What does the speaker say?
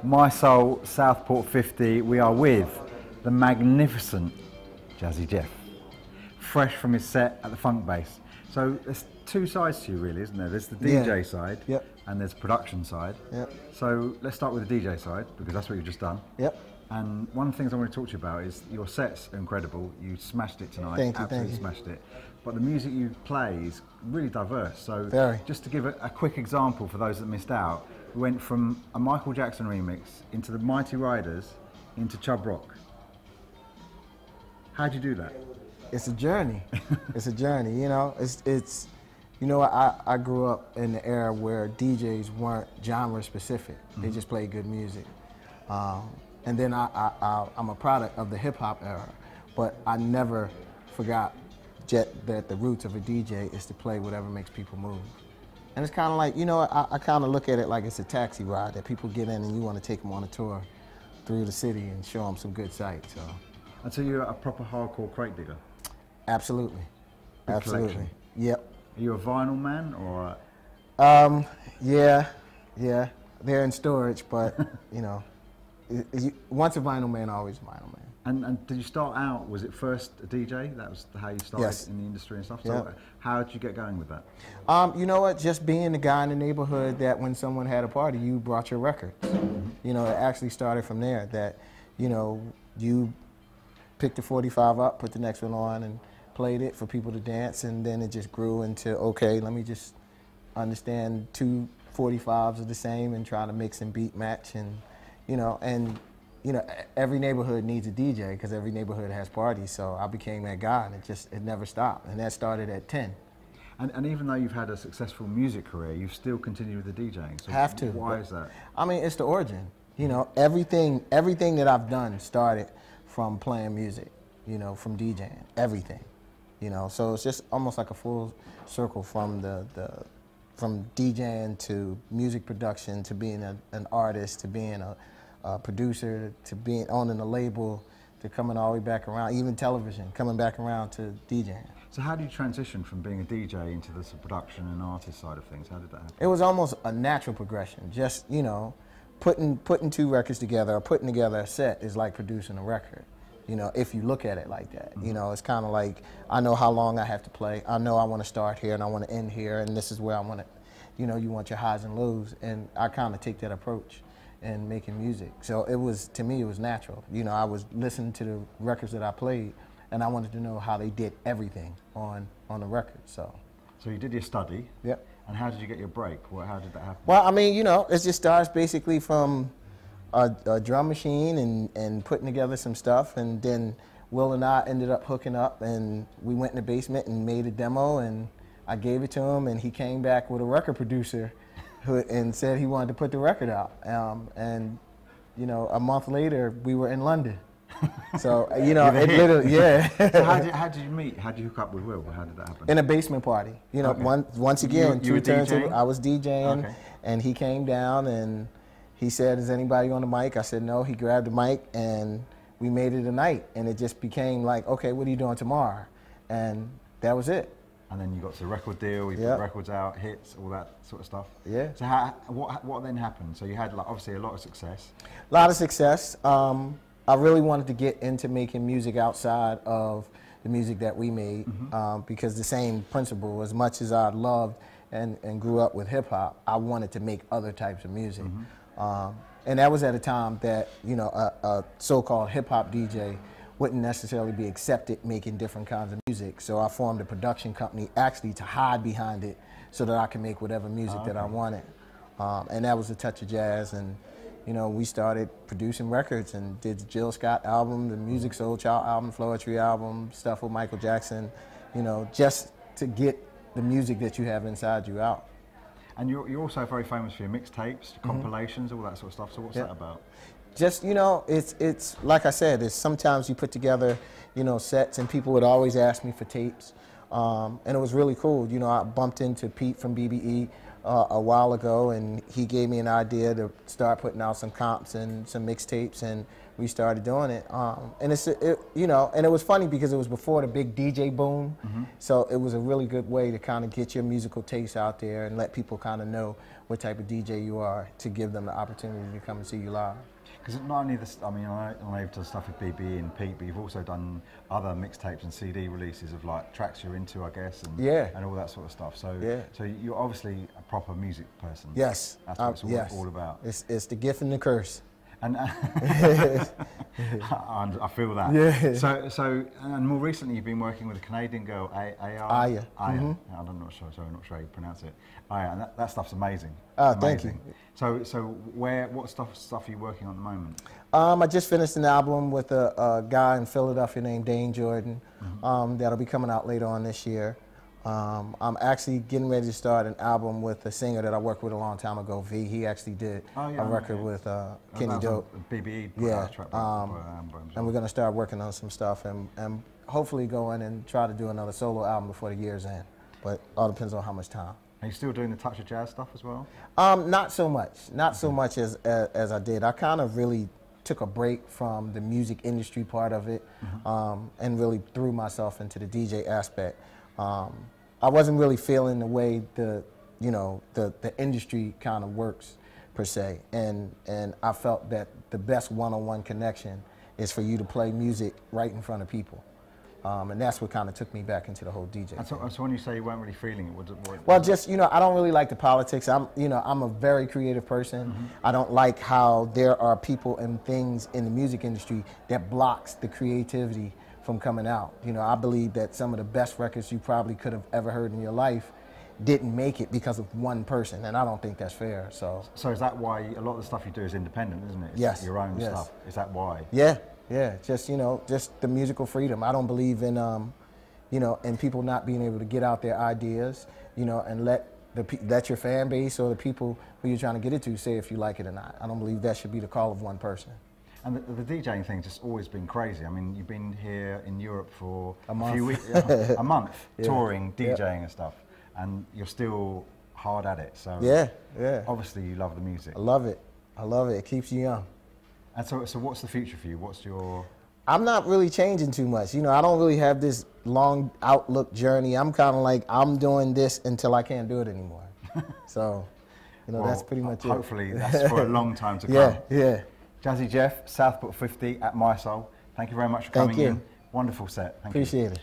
Mi-Soul, Southport 50, we are with the magnificent Jazzy Jeff, fresh from his set at the Funk Base. So there's two sides to you really, isn't there? There's the DJ side, and there's production side. So let's start with the DJ side, because that's what you've just done. And one of the things I want to talk to you about is your sets are incredible. You smashed it tonight, absolutely smashed it. But the music you play is really diverse. So just to give a quick example for those that missed out, we went from a Michael Jackson remix into the Mighty Riders into Chub Rock. How'd you do that? It's a journey. It's a journey, you know. It's you know, I grew up in the era where DJs weren't genre specific. They just played good music. And then I'm a product of the hip hop era, but I never forgot that the roots of a DJ is to play whatever makes people move. And it's kind of like, you know, I kind of look at it like it's a taxi ride that people get in and you want to take them on a tour through the city and show them some good sights. So. And so you're a proper hardcore crate digger? Absolutely. Big absolutely. Collection. Yep. Are you a vinyl man or? Yeah. They're in storage, but you know, once a vinyl man, always a vinyl man. And did you start out, was it first a DJ? That was how you started in the industry and stuff? So how did you get going with that? You know what, just being the guy in the neighborhood that when someone had a party, you brought your records. You know, it actually started from there, that, you know, you picked the 45 up, put the next one on and played it for people to dance, and then it just grew into, okay, let me just understand two 45s are the same and try to mix and beat match, and, you know, every neighborhood needs a DJ because every neighborhood has parties. So I became that guy, and it never stopped. And that started at 10. And even though you've had a successful music career, you've still continued with the DJing. So have to. Why is that? I mean, it's the origin. You know, everything that I've done started from playing music. You know, from DJing. Everything. You know, so it's just almost like a full circle from from DJing to music production to being an artist to being a producer to being owning a label to coming all the way back around, even television, coming back around to DJing. So how do you transition from being a DJ into the production and artist side of things? How did that happen? It was almost a natural progression. Just, you know, putting two records together or putting together a set is like producing a record. You know, if you look at it like that, you know, it's kind of like, I know how long I have to play. I know I want to start here and I want to end here, and this is where I want to, you know, you want your highs and lows, and I kind of take that approach and making music. So it was, to me, it was natural. You know, I was listening to the records that I played, and I wanted to know how they did everything on the record, so. So you did your study. Yep. And how did you get your break? How did that happen? Well, I mean, you know, it just starts basically from a drum machine and putting together some stuff, and then Will and I ended up hooking up, and we went in the basement and made a demo, and I gave it to him, and he came back with a record producer and said he wanted to put the record out. And, you know, a month later, we were in London. So, you know, it literally, So how did you meet? How did you hook up with Will? How did that happen? In a basement party. You know, once again, you were DJing? I was DJing, and he came down, and he said, is anybody on the mic? I said, no. He grabbed the mic, and we made it a night. And it just became like, okay, what are you doing tomorrow? And that was it. And then you got to the record deal, you put records out, hits, all that sort of stuff. Yeah. So what then happened? So you had, like, obviously a lot of success. A lot of success. I really wanted to get into making music outside of the music that we made, because the same principle, as much as I loved and grew up with hip hop, I wanted to make other types of music. And that was at a time that, you know, a so-called hip hop DJ wouldn't necessarily be accepted making different kinds of music. So I formed a production company actually to hide behind it so that I could make whatever music that I wanted. And that was A Touch of Jazz. And, you know, we started producing records and did the Jill Scott album, the Music Soul Child album, Floetry album, stuff with Michael Jackson, you know, just to get the music that you have inside you out. And you're also very famous for your mixtapes, compilations, all that sort of stuff. So what's that about? Just, you know, it's like I said, it's sometimes you put together, you know, sets, and people would always ask me for tapes. And it was really cool. You know, I bumped into Pete from BBE a while ago, and he gave me an idea to start putting out some comps and some mixtapes, and we started doing it. And you know, and it was funny because it was before the big DJ boom, so it was a really good way to kind of get your musical taste out there and let people kind of know what type of DJ you are, to give them the opportunity to come and see you live. Because not only this, I mean, I know you've done stuff with BB and Pete, but you've also done other mixtapes and CD releases of like tracks you're into, I guess, and and all that sort of stuff. So, so you're obviously a proper music person. Yes, that's what it's all about. It's the gift and the curse. And I feel that. Yeah. So, and more recently, you've been working with a Canadian girl, Aya. I'm not sure. Sorry, I'm not sure how you pronounce it. Aya, and that stuff's amazing. Thank you. So what stuff are you working on at the moment? I just finished an album with a guy in Philadelphia named Dane Jordan. That'll be coming out later on this year. I'm actually getting ready to start an album with a singer that I worked with a long time ago, V. He actually did a record with Kenny Dope. BBE. And we're going to start working on some stuff and hopefully go in and try to do another solo album before the year's end. But all depends on how much time. Are you still doing the touch of jazz stuff as well? Not so much. Not so much as I did. I kind of really took a break from the music industry part of it and really threw myself into the DJ aspect. I wasn't really feeling the way the industry kind of works per se, and I felt that the best one-on-one connection is for you to play music right in front of people, and that's what kind of took me back into the whole DJ. And so when you say you weren't really feeling it, well, just I don't really like the politics. I'm a very creative person. I don't like how there are people and things in the music industry that blocks the creativity from coming out. I believe that some of the best records you probably could have ever heard in your life didn't make it because of one person, and I don't think that's fair. So is that why a lot of the stuff you do is independent, isn't it? It's your own stuff. Is that why? Yeah. Just just the musical freedom. I don't believe in in people not being able to get out their ideas, and let your fan base or the people who you're trying to get it to say if you like it or not. I don't believe that should be the call of one person. And the DJing thing's just always been crazy. I mean, you've been here in Europe for a few weeks, a month, touring, DJing and stuff, and you're still hard at it. So obviously you love the music. I love it. It keeps you young. And so what's the future for you? What's your... I'm not really changing too much. I don't really have this long outlook journey. I'm kind of like, I'm doing this until I can't do it anymore. So, well, that's pretty much hopefully that's for a long time to come. Yeah. Jazzy Jeff, Southport 50 at Mi-Soul. Thank you very much for coming in. Wonderful set. Thank you. Appreciate it.